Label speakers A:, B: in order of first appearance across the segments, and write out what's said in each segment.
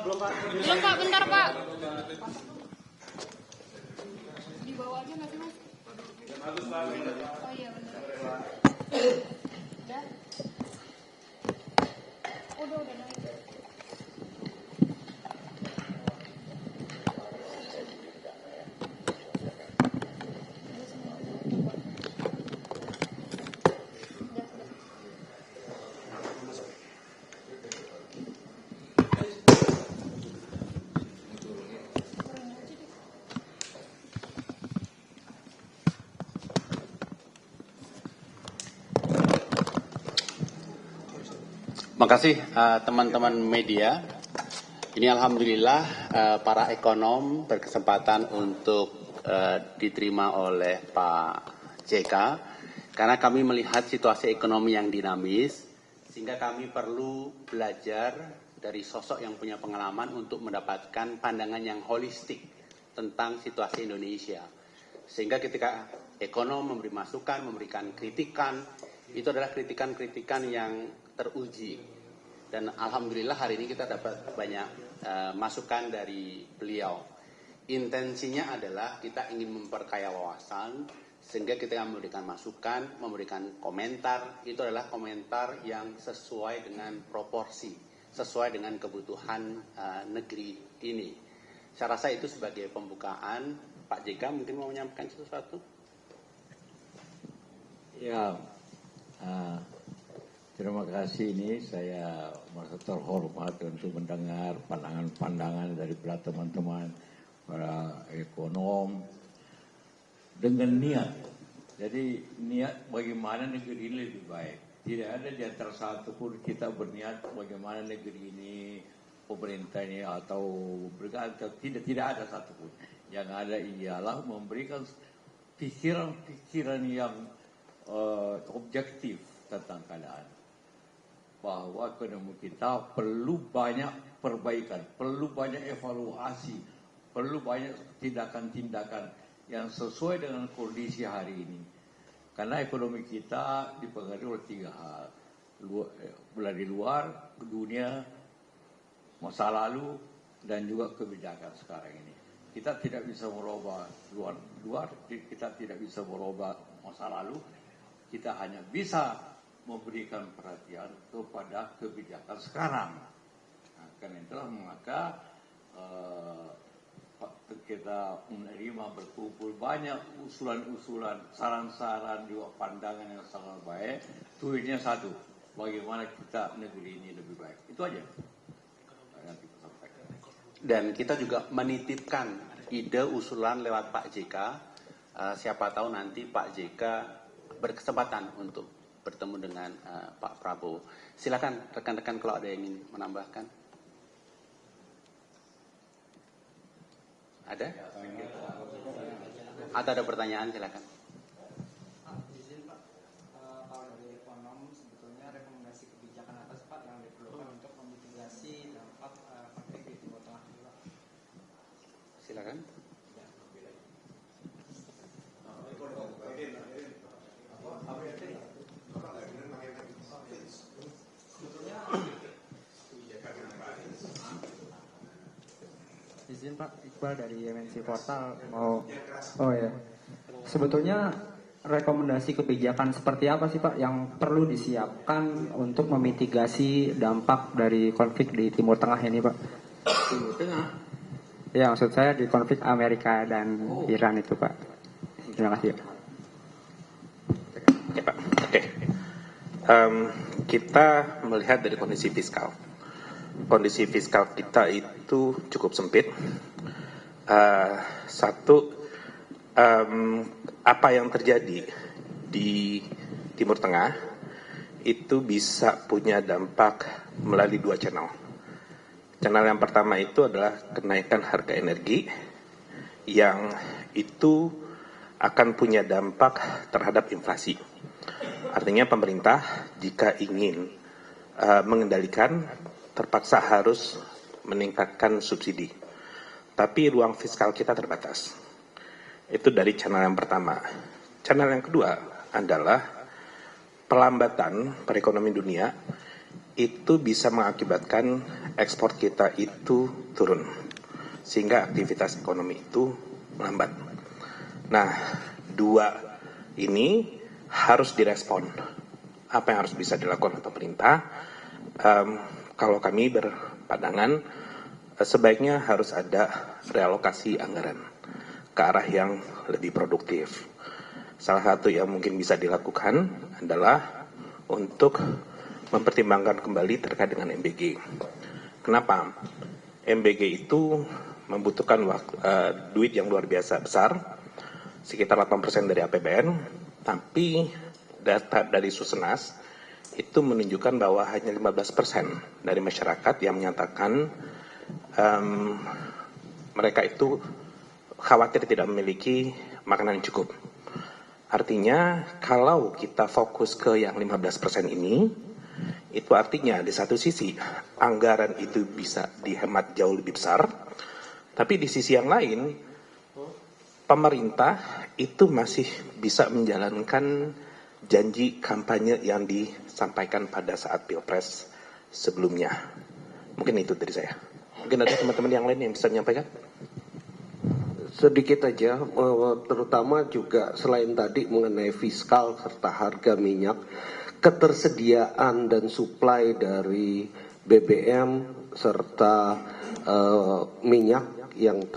A: Belum Pak,
B: bentar Pak. Di bawah aja nggak sih Mas? Oh iya benar. Udah naik.
C: Terima kasih teman-teman media. Ini alhamdulillah para ekonom berkesempatan untuk diterima oleh Pak JK karena kami melihat situasi ekonomi yang dinamis sehingga kami perlu belajar dari sosok yang punya pengalaman untuk mendapatkan pandangan yang holistik tentang situasi Indonesia. Sehingga ketika ekonom memberi masukan, memberikan kritikan, itu adalah kritikan-kritikan yang teruji. Dan alhamdulillah hari ini kita dapat banyak masukan dari beliau. Intensinya adalah kita ingin memperkaya wawasan, sehingga kita memberikan masukan, memberikan komentar, itu adalah komentar yang sesuai dengan proporsi, sesuai dengan kebutuhan negeri ini. Saya rasa itu sebagai pembukaan. Pak JK mungkin mau menyampaikan sesuatu?
D: Ya, terima kasih. Ini saya merasa terhormat untuk mendengar pandangan-pandangan dari teman-teman para ekonom dengan niat. Jadi niat bagaimana negeri ini lebih baik. Tidak ada di antara satu pun kita berniat bagaimana negeri ini, pemerintah ini atau bergantung. Tidak ada satupun. Yang ada ialah memberikan pikiran-pikiran yang objektif tentang keadaan. Bahwa ekonomi kita perlu banyak perbaikan, perlu banyak evaluasi, perlu banyak tindakan-tindakan yang sesuai dengan kondisi hari ini. Karena ekonomi kita dipengaruhi oleh 3 hal. Dari luar, dunia, masa lalu, dan juga kebijakan sekarang ini. Kita tidak bisa merubah luar, kita tidak bisa merubah masa lalu, kita hanya bisa memberikan perhatian kepada kebijakan sekarang. Nah, karena itulah maka kita menerima berkumpul banyak usulan-usulan, saran-saran juga pandangan yang sangat baik. Tujuannya satu, bagaimana kita negeri ini lebih baik. Itu aja. Nanti kita sampaikan.
C: Dan kita juga menitipkan ide usulan lewat Pak JK. Siapa tahu nanti Pak JK berkesempatan untuk bertemu dengan Pak Prabowo. Silakan rekan-rekan kalau ada yang ingin menambahkan. Ada? Atau ada pertanyaan, silakan.
E: Izin Pak, kalau dari ekonom sebetulnya rekomendasi kebijakan apa Pak yang diperlukan untuk memitigasi dampak konflik di Timur Tengah?
C: Silakan.
E: Izin Pak, Iqbal dari MNC Portal mau. Oh ya. Sebetulnya rekomendasi kebijakan seperti apa sih Pak yang perlu disiapkan untuk memitigasi dampak dari konflik di Timur Tengah ini Pak?
C: Timur Tengah?
E: Ya, maksud saya di konflik Amerika dan Iran itu Pak. Terima kasih.
F: Ya Pak, oke. Kita melihat dari kondisi fiskal. Kondisi fiskal kita itu cukup sempit. Apa yang terjadi di Timur Tengah itu bisa punya dampak melalui 2 channel. Channel yang pertama itu adalah kenaikan harga energi yang itu akan punya dampak terhadap inflasi. Artinya pemerintah jika ingin mengendalikan terpaksa harus meningkatkan subsidi. Tapi ruang fiskal kita terbatas. Itu dari channel yang pertama. Channel yang kedua adalah pelambatan perekonomian dunia itu bisa mengakibatkan ekspor kita itu turun, sehingga aktivitas ekonomi itu melambat. Nah, dua ini harus direspon. Apa yang harus bisa dilakukan oleh pemerintah? Kalau kami berpandangan, sebaiknya harus ada realokasi anggaran ke arah yang lebih produktif. Salah satu yang mungkin bisa dilakukan adalah untuk mempertimbangkan kembali terkait dengan MBG. Kenapa? MBG itu membutuhkan duit yang luar biasa besar, sekitar 8% dari APBN, tapi data dari Susenas itu menunjukkan bahwa hanya 15% dari masyarakat yang menyatakan mereka itu khawatir tidak memiliki makanan yang cukup. Artinya kalau kita fokus ke yang 15% ini, itu artinya di satu sisi anggaran itu bisa dihemat jauh lebih besar, tapi di sisi yang lain pemerintah itu masih bisa menjalankan janji kampanye yang disampaikan pada saat Pilpres sebelumnya. Mungkin itu dari saya. Mungkin ada teman-teman yang lain yang bisa menyampaikan?
A: Sedikit aja, terutama juga selain tadi mengenai fiskal serta harga minyak, ketersediaan dan suplai dari BBM serta minyak yang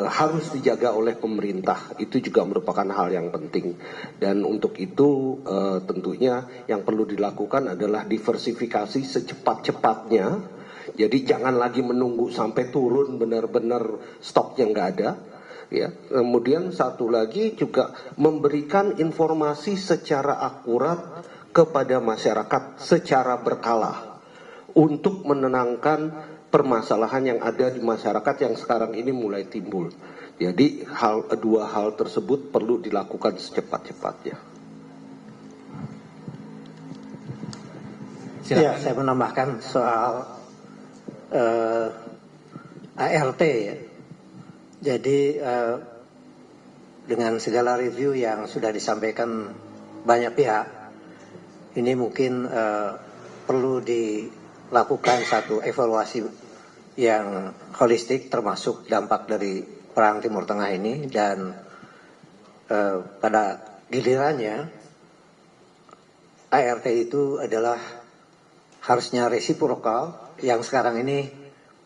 A: harus dijaga oleh pemerintah, itu juga merupakan hal yang penting. Dan untuk itu tentunya yang perlu dilakukan adalah diversifikasi secepat-cepatnya. Jadi jangan lagi menunggu sampai turun benar-benar stoknya nggak ada. Ya. Kemudian satu lagi juga memberikan informasi secara akurat kepada masyarakat secara berkala untuk menenangkan permasalahan yang ada di masyarakat yang sekarang ini mulai timbul. Jadi dua hal tersebut perlu dilakukan secepat-cepatnya.
G: Ya, saya menambahkan soal ART ya. Jadi dengan segala review yang sudah disampaikan banyak pihak, ini mungkin perlu dilakukan satu evaluasi yang holistik termasuk dampak dari perang Timur Tengah ini, dan pada gilirannya ART itu adalah harusnya resiprokal, yang sekarang ini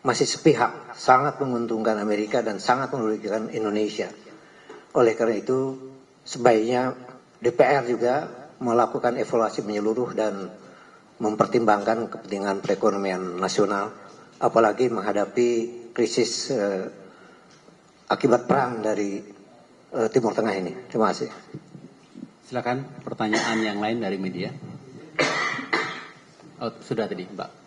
G: masih sepihak, sangat menguntungkan Amerika dan sangat merugikan Indonesia. Oleh karena itu sebaiknya DPR juga melakukan evaluasi menyeluruh dan mempertimbangkan kepentingan perekonomian nasional, apalagi menghadapi krisis akibat perang dari Timur Tengah ini. Terima kasih.
C: Silakan pertanyaan yang lain dari media. Oh, sudah tadi, Mbak.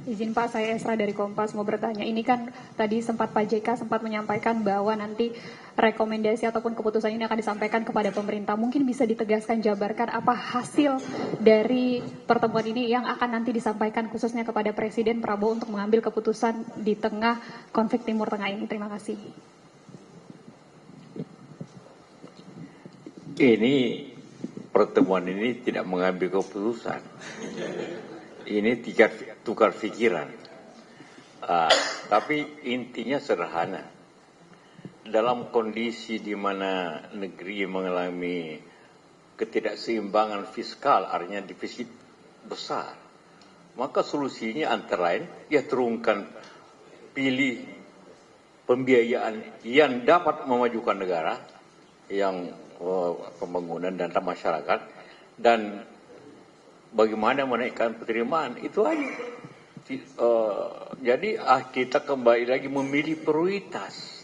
B: Izin Pak, saya Esra dari Kompas mau bertanya. Ini kan tadi sempat Pak JK sempat menyampaikan bahwa nanti rekomendasi ataupun keputusan ini akan disampaikan kepada pemerintah. Mungkin bisa ditegaskan, jabarkan apa hasil dari pertemuan ini yang akan nanti disampaikan khususnya kepada Presiden Prabowo untuk mengambil keputusan di tengah konflik Timur Tengah ini. Terima kasih.
D: Ini pertemuan ini tidak mengambil keputusan. Ini tukar pikiran. Tapi intinya sederhana. Dalam kondisi di mana negeri mengalami ketidakseimbangan fiskal, artinya defisit besar, maka solusinya antara lain ya turunkan, pilih pembiayaan yang dapat memajukan negara, yang pembangunan dan masyarakat, dan bagaimana menaikkan penerimaan, itu aja. Jadi kita kembali lagi memilih prioritas.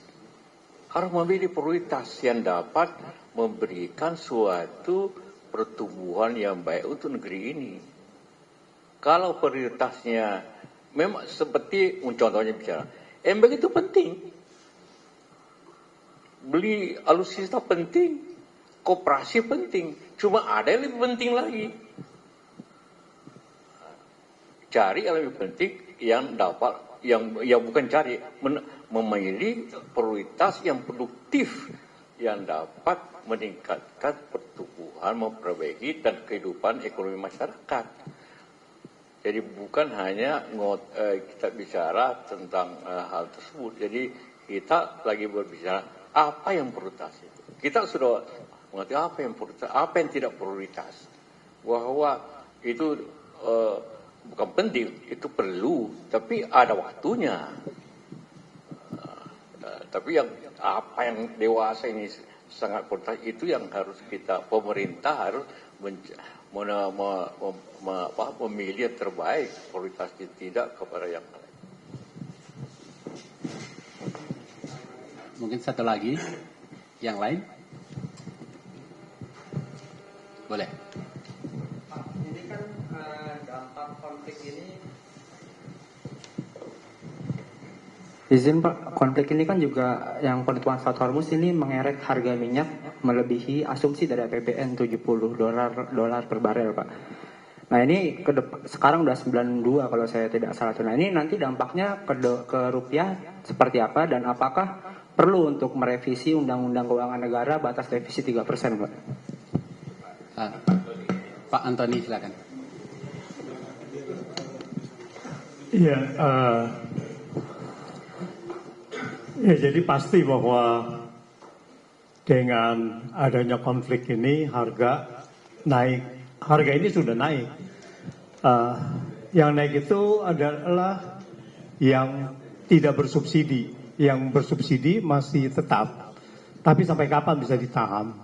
D: Harus memilih prioritas yang dapat memberikan suatu pertumbuhan yang baik untuk negeri ini. Kalau prioritasnya memang seperti contohnya bicara, MBG itu penting. Beli alutsista penting, koperasi penting. Cuma ada yang lebih penting lagi. Cari yang lebih penting yang dapat yang bukan cari, memilih prioritas yang produktif yang dapat meningkatkan pertumbuhan, memperbaiki dan kehidupan ekonomi masyarakat. Jadi bukan hanya kita bicara tentang hal tersebut. Jadi kita lagi berbicara apa yang prioritas itu. Kita sudah mengerti apa yang prioritas, apa yang tidak prioritas. Bahwa itu bukan penting, itu perlu, tapi ada waktunya. Tapi yang apa yang dewasa ini sangat prioritas itu yang harus kita, pemerintah harus memilih yang terbaik, prioritasnya tidak kepada yang lain.
C: Mungkin satu lagi, yang lain? Boleh.
E: Pak, ini kan dampak konflik ini. Izin Pak, konflik ini kan juga yang penutupan Strait Hormuz ini mengerek harga minyak melebihi asumsi dari APBN $70 per barel Pak. Nah ini sekarang udah 92 kalau saya tidak salah. Nah ini nanti dampaknya ke rupiah seperti apa dan apakah perlu untuk merevisi Undang-Undang Keuangan Negara batas defisit 3% Pak?
C: Pak Antoni silakan.
H: Iya, ya jadi pasti bahwa dengan adanya konflik ini harga naik. Harga ini sudah naik. Yang naik itu adalah yang tidak bersubsidi. Yang bersubsidi masih tetap. Tapi sampai kapan bisa ditahan?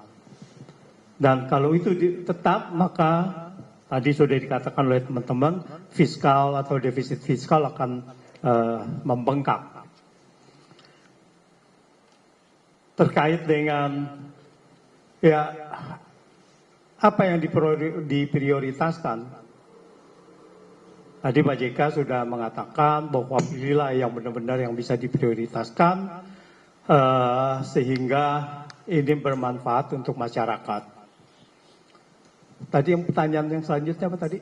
H: Dan kalau itu tetap, maka tadi sudah dikatakan oleh teman-teman, fiskal atau defisit fiskal akan membengkak. Terkait dengan ya apa yang diprioritaskan. Tadi Pak JK sudah mengatakan bahwa pilihlah yang benar-benar yang bisa diprioritaskan sehingga ini bermanfaat untuk masyarakat. Tadi yang pertanyaan yang selanjutnya apa tadi?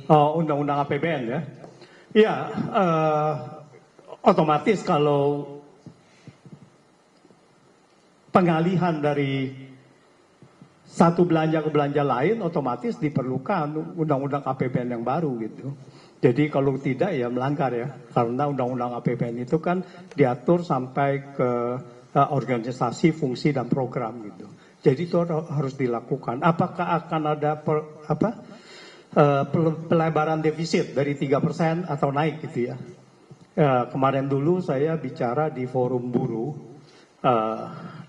H: Oh, undang-undang APBN ya. Iya, otomatis kalau pengalihan dari satu belanja ke belanja lain otomatis diperlukan undang-undang APBN yang baru gitu. Jadi kalau tidak ya melanggar ya, karena undang-undang APBN itu kan diatur sampai ke organisasi, fungsi dan program gitu. Jadi itu harus dilakukan. Apakah akan ada pelebaran defisit dari 3% atau naik gitu ya? Kemarin dulu saya bicara di forum buruh.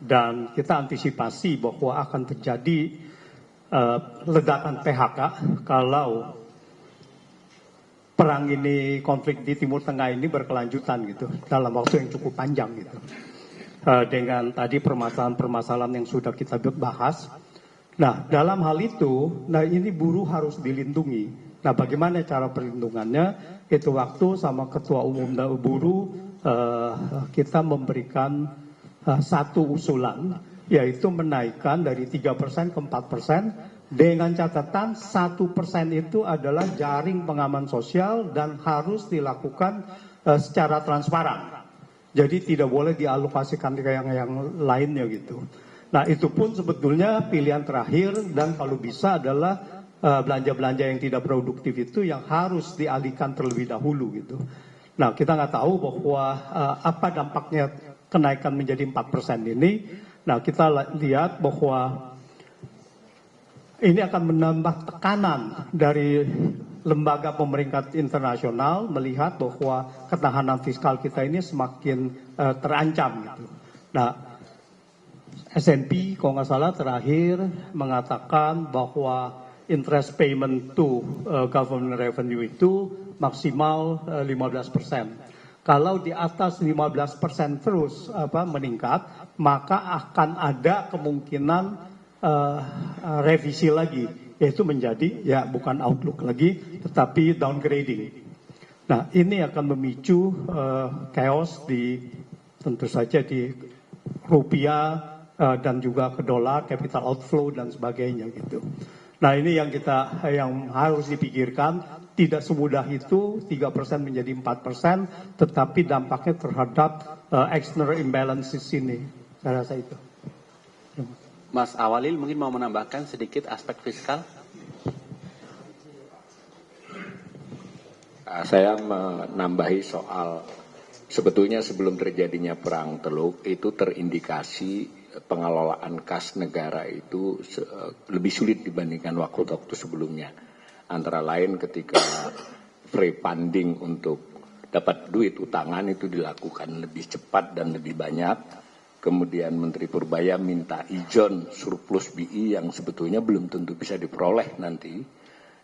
H: Dan kita antisipasi bahwa akan terjadi ledakan PHK kalau perang ini, konflik di Timur Tengah ini berkelanjutan gitu dalam waktu yang cukup panjang gitu. Dengan tadi permasalahan-permasalahan yang sudah kita bahas. Nah, dalam hal itu, nah ini buruh harus dilindungi. Nah, bagaimana cara perlindungannya? Itu waktu sama Ketua Umum buruh kita memberikan satu usulan, yaitu menaikkan dari 3% ke 4%, dengan catatan 1% itu adalah jaring pengaman sosial dan harus dilakukan secara transparan. Jadi tidak boleh dialokasikan ke yang lainnya gitu. Nah itu pun sebetulnya pilihan terakhir dan kalau bisa adalah belanja-belanja yang tidak produktif itu yang harus dialihkan terlebih dahulu gitu. Nah kita nggak tahu bahwa apa dampaknya kenaikan menjadi 4% ini. Nah kita lihat bahwa ini akan menambah tekanan dari lembaga pemeringkat internasional melihat bahwa ketahanan fiskal kita ini semakin terancam gitu. Nah S&P kalau nggak salah terakhir mengatakan bahwa interest payment to government revenue itu maksimal 15%. Kalau di atas 15% terus meningkat, maka akan ada kemungkinan revisi lagi, yaitu menjadi ya bukan outlook lagi, tetapi downgrading. Nah ini akan memicu chaos di tentu saja di rupiah dan juga ke dolar, capital outflow dan sebagainya gitu. Nah ini yang harus dipikirkan, tidak semudah itu 3% menjadi 4%, tetapi dampaknya terhadap external imbalances ini. Saya rasa itu.
C: Mas Awalil mungkin mau menambahkan sedikit aspek fiskal.
D: Saya menambahi soal sebetulnya sebelum terjadinya perang Teluk itu terindikasi pengelolaan kas negara itu lebih sulit dibandingkan waktu-waktu sebelumnya. Antara lain ketika free funding untuk dapat duit utangan itu dilakukan lebih cepat dan lebih banyak. Kemudian Menteri Purbaya minta ijon surplus BI yang sebetulnya belum tentu bisa diperoleh nanti.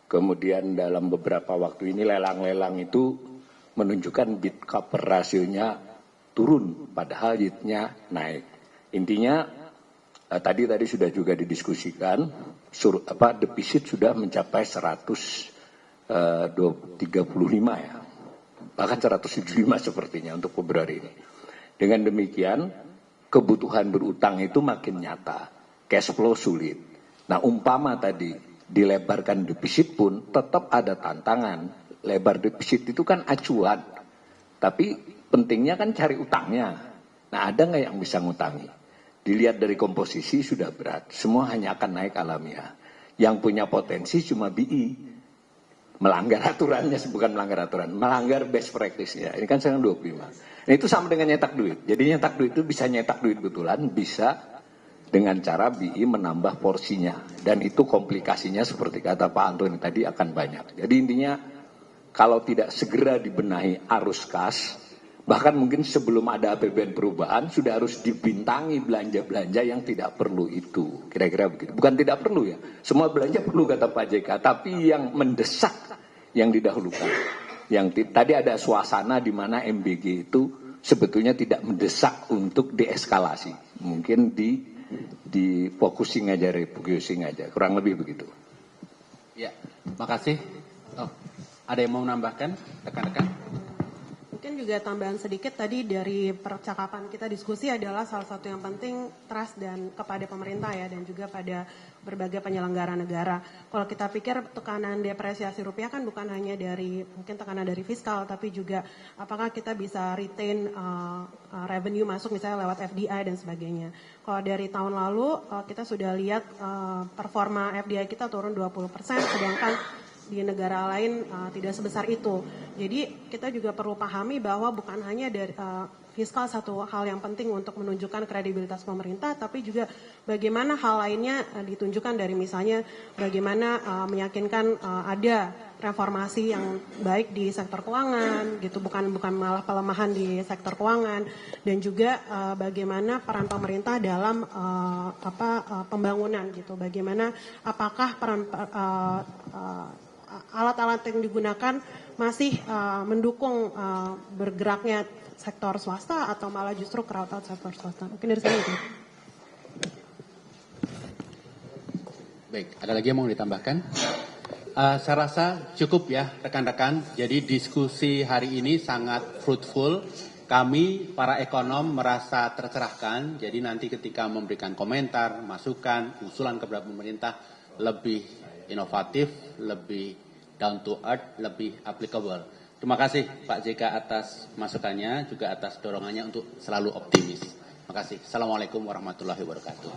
D: Kemudian dalam beberapa waktu ini lelang-lelang itu menunjukkan bid cover rasionya turun padahal yield-nya naik. Intinya tadi sudah juga didiskusikan, defisit sudah mencapai 135 ya, bahkan 175 sepertinya untuk Februari ini. Dengan demikian kebutuhan berutang itu makin nyata, cash flow sulit. Nah umpama tadi dilebarkan defisit pun tetap ada tantangan. Lebar defisit itu kan acuan, tapi pentingnya kan cari utangnya. Nah ada nggak yang bisa ngutangi? Dilihat dari komposisi sudah berat, semua hanya akan naik alamiah. Yang punya potensi cuma BI, melanggar aturannya, bukan melanggar aturan, melanggar best practice-nya. Ini kan sekarang 25. Nah itu sama dengan nyetak duit. Jadi nyetak duit itu bisa nyetak duit betulan, bisa dengan cara BI menambah porsinya. Dan itu komplikasinya seperti kata Pak Antoni tadi akan banyak. Jadi intinya kalau tidak segera dibenahi arus kas, bahkan mungkin sebelum ada APBN perubahan sudah harus dibintangi belanja-belanja yang tidak perlu itu. Kira-kira begitu. Bukan tidak perlu ya. Semua belanja perlu kata Pak JK. Tapi yang mendesak yang didahulukan. Yang tadi ada suasana di mana MBG itu sebetulnya tidak mendesak untuk deeskalasi. Mungkin di focusing aja, refocusing aja. Kurang lebih begitu.
C: Ya, makasih. Oh, ada yang mau menambahkan rekan-rekan?
I: Mungkin juga tambahan sedikit tadi dari percakapan kita diskusi adalah salah satu yang penting trust dan kepada pemerintah ya dan juga pada berbagai penyelenggara negara. Kalau kita pikir tekanan depresiasi rupiah kan bukan hanya dari mungkin tekanan dari fiskal tapi juga apakah kita bisa retain revenue masuk misalnya lewat FDI dan sebagainya. Kalau dari tahun lalu kita sudah lihat performa FDI kita turun 20% sedangkan di negara lain tidak sebesar itu. Jadi kita juga perlu pahami bahwa bukan hanya dari fiskal satu hal yang penting untuk menunjukkan kredibilitas pemerintah, tapi juga bagaimana hal lainnya ditunjukkan dari misalnya bagaimana meyakinkan ada reformasi yang baik di sektor keuangan, gitu bukan malah pelemahan di sektor keuangan, dan juga bagaimana peran pemerintah dalam pembangunan, gitu. Bagaimana apakah peran alat-alat yang digunakan masih mendukung bergeraknya sektor swasta atau malah justru crowd out sektor swasta. Mungkin dari saya itu.
C: Baik, ada lagi yang mau ditambahkan? Saya rasa cukup ya rekan-rekan. Jadi diskusi hari ini sangat fruitful. Kami para ekonom merasa tercerahkan. Jadi nanti ketika memberikan komentar, masukan, usulan kepada pemerintah lebih inovatif, lebih down to earth, lebih applicable. Terima kasih Pak JK atas masukannya, juga atas dorongannya untuk selalu optimis. Terima kasih. Assalamualaikum warahmatullahi wabarakatuh.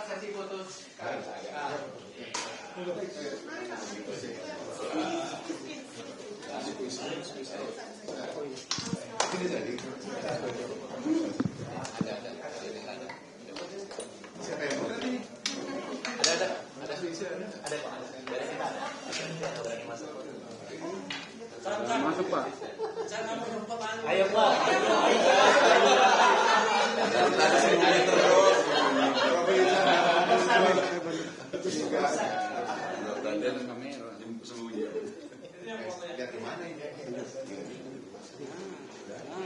J: Sesi foto.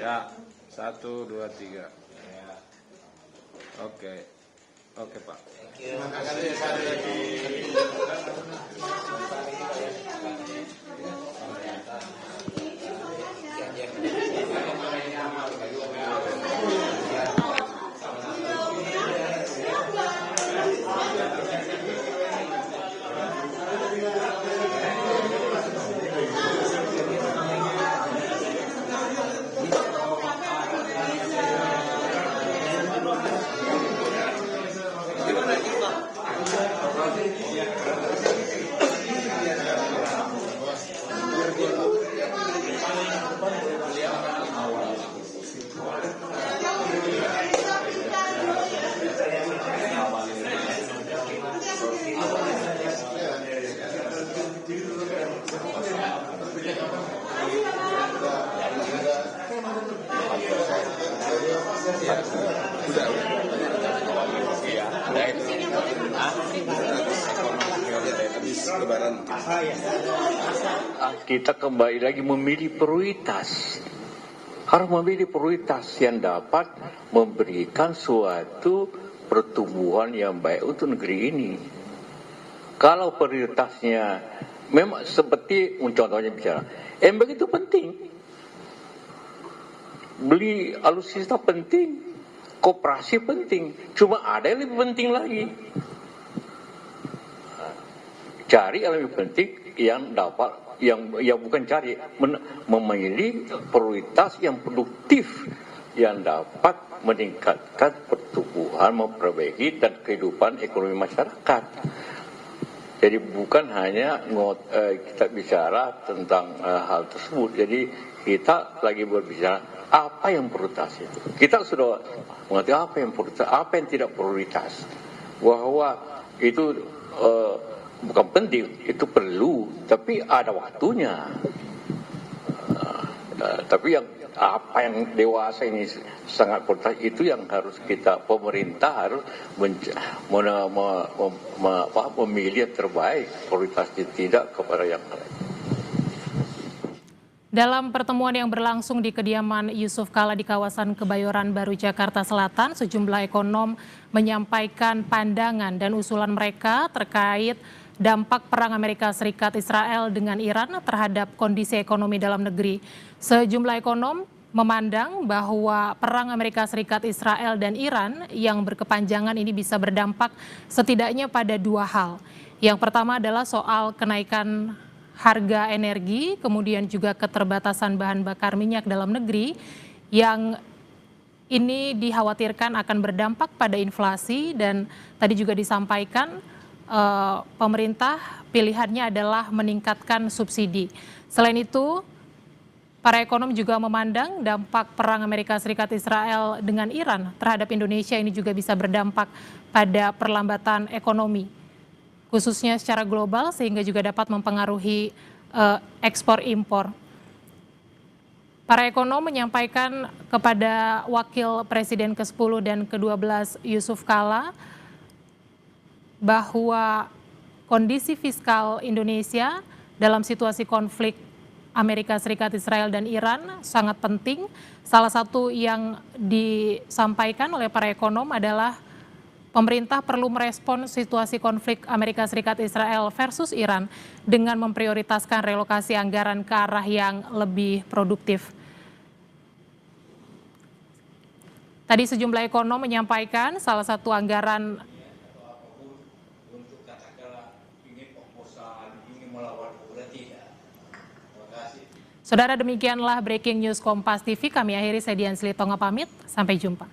J: Ya, 1, 2, 3. Oke, oke Pak. Terima kasih.
D: Kita kembali lagi memilih prioritas. Harus memilih prioritas yang dapat memberikan suatu pertumbuhan yang baik untuk negeri ini. Kalau prioritasnya memang seperti contohnya bicara, begitu penting. Beli alutsista penting, koperasi penting, cuma ada yang lebih penting lagi. Cari yang lebih penting yang dapat, yang bukan cari, memilih prioritas yang produktif yang dapat meningkatkan pertumbuhan, memperbaiki dan kehidupan ekonomi masyarakat. Jadi bukan hanya kita bicara tentang hal tersebut. Jadi kita lagi berbicara apa yang prioritas itu. Kita sudah mengerti apa yang prioritas, apa yang tidak prioritas. Bahwa itu bukan penting, itu perlu, tapi ada waktunya. Tapi yang apa yang dewasa ini sangat prioritas itu yang harus kita, pemerintah harus memilih yang terbaik, prioritasnya tidak kepada yang lain.
K: Dalam pertemuan yang berlangsung di kediaman Yusuf Kala di kawasan Kebayoran Baru, Jakarta Selatan, sejumlah ekonom menyampaikan pandangan dan usulan mereka terkait dampak perang Amerika Serikat Israel dengan Iran terhadap kondisi ekonomi dalam negeri. Sejumlah ekonom memandang bahwa perang Amerika Serikat Israel dan Iran yang berkepanjangan ini bisa berdampak setidaknya pada dua hal. Yang pertama adalah soal kenaikan harga energi, kemudian juga keterbatasan bahan bakar minyak dalam negeri yang ini dikhawatirkan akan berdampak pada inflasi, dan tadi juga disampaikan pemerintah pilihannya adalah meningkatkan subsidi. Selain itu, para ekonom juga memandang dampak perang Amerika Serikat Israel dengan Iran terhadap Indonesia ini juga bisa berdampak pada perlambatan ekonomi, khususnya secara global, sehingga juga dapat mempengaruhi ekspor impor. Para ekonom menyampaikan kepada Wakil Presiden ke-10 dan ke-12 Yusuf Kala bahwa kondisi fiskal Indonesia dalam situasi konflik Amerika Serikat, Israel, dan Iran sangat penting. Salah satu yang disampaikan oleh para ekonom adalah pemerintah perlu merespon situasi konflik Amerika Serikat, Israel versus Iran dengan memprioritaskan relokasi anggaran ke arah yang lebih produktif. Tadi sejumlah ekonom menyampaikan salah satu anggaran Saudara, demikianlah breaking news Kompas TV. Kami akhiri, saya Dian Silitonga pamit. Sampai jumpa.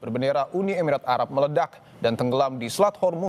L: berbendera Uni Emirat Arab meledak dan tenggelam di Selat Hormuz